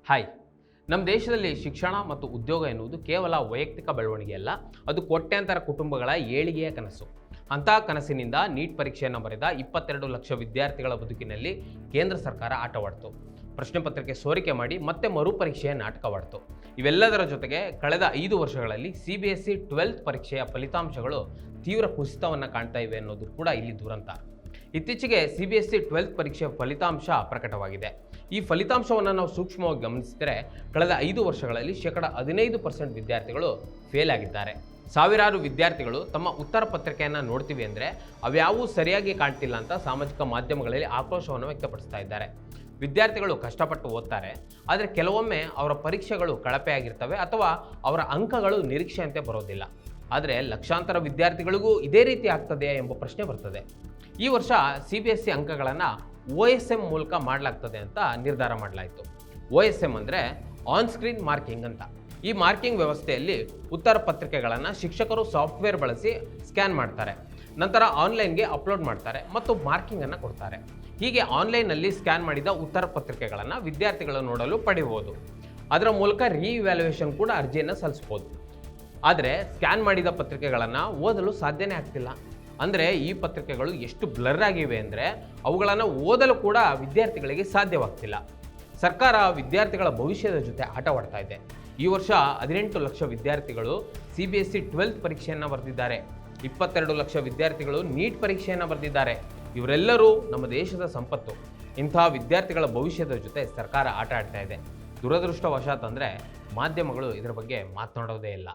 Hi. ನಮ್ಮ ದೇಶದಲ್ಲಿ ಶಿಕ್ಷಣ ಮತ್ತು ಉದ್ಯೋಗ ಎನ್ನುವುದು ಕೇವಲ ವೈಯಕ್ತಿಕ ಬೆಳವಣಿಗೆ ಅಲ್ಲ, ಅದು ಕೋಟ್ಯಾಂತರ ಕುಟುಂಬಗಳ ಏಳಿಗೆಯ ಕನಸು. ಅಂತಹ ಕನಸಿನಿಂದ ನೀಟ್ ಪರೀಕ್ಷೆಯನ್ನು ಬರೆದ 22 ಲಕ್ಷ ವಿದ್ಯಾರ್ಥಿಗಳ ಬದುಕಿನಲ್ಲಿ ಕೇಂದ್ರ ಸರ್ಕಾರ ಆಟವಾಡ್ತು. ಪ್ರಶ್ನೆ ಪತ್ರಿಕೆ ಸೋರಿಕೆ ಮಾಡಿ ಮತ್ತೆ ಮರುಪರೀಕ್ಷೆಯ ನಾಟಕವಾಡ್ತು. ಇವೆಲ್ಲದರ ಜೊತೆಗೆ ಕಳೆದ 5 ವರ್ಷಗಳಲ್ಲಿ CBSE 12th ಪರೀಕ್ಷೆಯ ಫಲಿತಾಂಶಗಳು ತೀವ್ರ ಕುಸಿತವನ್ನು ಕಾಣ್ತಾ ಇವೆ ಅನ್ನೋದು ಕೂಡ ಇಲ್ಲಿ ದುರಂತ. ಇತ್ತೀಚೆಗೆ CBSE 12th ಪರೀಕ್ಷೆಯ ಫಲಿತಾಂಶ ಪ್ರಕಟವಾಗಿದೆ. ಈ ಫಲಿತಾಂಶವನ್ನು ನಾವು ಸೂಕ್ಷ್ಮವಾಗಿ ಗಮನಿಸಿದರೆ ಕಳೆದ 5 ವರ್ಷಗಳಲ್ಲಿ 15% ವಿದ್ಯಾರ್ಥಿಗಳು ಫೇಲ್ ಆಗಿದ್ದಾರೆ. ಸಾವಿರಾರು ವಿದ್ಯಾರ್ಥಿಗಳು ತಮ್ಮ ಉತ್ತರ ಪತ್ರಿಕೆಯನ್ನು ನೋಡ್ತೀವಿ ಅಂದರೆ ಅವ್ಯಾವೂ ಸರಿಯಾಗಿ ಕಾಣ್ತಿಲ್ಲ ಅಂತ ಸಾಮಾಜಿಕ ಮಾಧ್ಯಮಗಳಲ್ಲಿ ಆಕ್ರೋಶವನ್ನು ವ್ಯಕ್ತಪಡಿಸ್ತಾ ಇದ್ದಾರೆ. ವಿದ್ಯಾರ್ಥಿಗಳು ಕಷ್ಟಪಟ್ಟು ಓದ್ತಾರೆ, ಆದರೆ ಕೆಲವೊಮ್ಮೆ ಅವರ ಪರೀಕ್ಷೆಗಳು ಕಳಪೆ ಆಗಿರ್ತವೆ ಅಥವಾ ಅವರ ಅಂಕಗಳು ನಿರೀಕ್ಷೆಯಂತೆ ಬರೋದಿಲ್ಲ. ಆದರೆ ಲಕ್ಷಾಂತರ ವಿದ್ಯಾರ್ಥಿಗಳಿಗೂ ಇದೇ ರೀತಿ ಆಗ್ತದೆಯಾ ಎಂಬ ಪ್ರಶ್ನೆ ಬರ್ತದೆ. ಈ ವರ್ಷ CBSE ಅಂಕಗಳನ್ನು OSM ಮೂಲಕ ಮಾಡಲಾಗ್ತದೆ ಅಂತ ನಿರ್ಧಾರ ಮಾಡಲಾಯಿತು. OSM ಅಂದರೆ ಆನ್ ಸ್ಕ್ರೀನ್ ಮಾರ್ಕಿಂಗ್ ಅಂತ. ಈ ಮಾರ್ಕಿಂಗ್ ವ್ಯವಸ್ಥೆಯಲ್ಲಿ ಉತ್ತರ ಪತ್ರಿಕೆಗಳನ್ನು ಶಿಕ್ಷಕರು ಸಾಫ್ಟ್ವೇರ್ ಬಳಸಿ ಸ್ಕ್ಯಾನ್ ಮಾಡ್ತಾರೆ, ನಂತರ ಆನ್ಲೈನ್ಗೆ ಅಪ್ಲೋಡ್ ಮಾಡ್ತಾರೆ ಮತ್ತು ಮಾರ್ಕಿಂಗನ್ನು ಕೊಡ್ತಾರೆ. ಹೀಗೆ ಆನ್ಲೈನ್ನಲ್ಲಿ ಸ್ಕ್ಯಾನ್ ಮಾಡಿದ ಉತ್ತರ ಪತ್ರಿಕೆಗಳನ್ನು ವಿದ್ಯಾರ್ಥಿಗಳು ನೋಡಲು ಪಡೆಯಬಹುದು. ಅದರ ಮೂಲಕ ರೀವ್ಯಾಲ್ಯೂಯೇಷನ್ ಕೂಡ ಅರ್ಜಿಯನ್ನು ಸಲ್ಲಿಸ್ಬೋದು. ಆದರೆ ಸ್ಕ್ಯಾನ್ ಮಾಡಿದ ಪತ್ರಿಕೆಗಳನ್ನು ಓದಲು ಸಾಧ್ಯನೇ ಆಗ್ತಿಲ್ಲ. ಅಂದರೆ ಈ ಪತ್ರಿಕೆಗಳು ಎಷ್ಟು ಬ್ಲರ್ ಆಗಿವೆ ಅಂದರೆ ಅವುಗಳನ್ನು ಓದಲು ಕೂಡ ವಿದ್ಯಾರ್ಥಿಗಳಿಗೆ ಸಾಧ್ಯವಾಗ್ತಿಲ್ಲ. ಸರ್ಕಾರ ವಿದ್ಯಾರ್ಥಿಗಳ ಭವಿಷ್ಯದ ಜೊತೆ ಆಟವಾಡ್ತಾ ಇದೆ. ಈ ವರ್ಷ 18 ಲಕ್ಷ ವಿದ್ಯಾರ್ಥಿಗಳು CBSE 12th ಪರೀಕ್ಷೆಯನ್ನು ಬರೆದಿದ್ದಾರೆ. 22 ಲಕ್ಷ ವಿದ್ಯಾರ್ಥಿಗಳು ನೀಟ್ ಪರೀಕ್ಷೆಯನ್ನು ಬರೆದಿದ್ದಾರೆ. ಇವರೆಲ್ಲರೂ ನಮ್ಮ ದೇಶದ ಸಂಪತ್ತು. ಇಂತಹ ವಿದ್ಯಾರ್ಥಿಗಳ ಭವಿಷ್ಯದ ಜೊತೆ ಸರ್ಕಾರ ಆಟ ಆಡ್ತಾ ಇದೆ. ದುರದೃಷ್ಟವಶಾತ್ ಅಂದರೆ ಮಾಧ್ಯಮಗಳು ಇದರ ಬಗ್ಗೆ ಮಾತನಾಡೋದೇ ಇಲ್ಲ.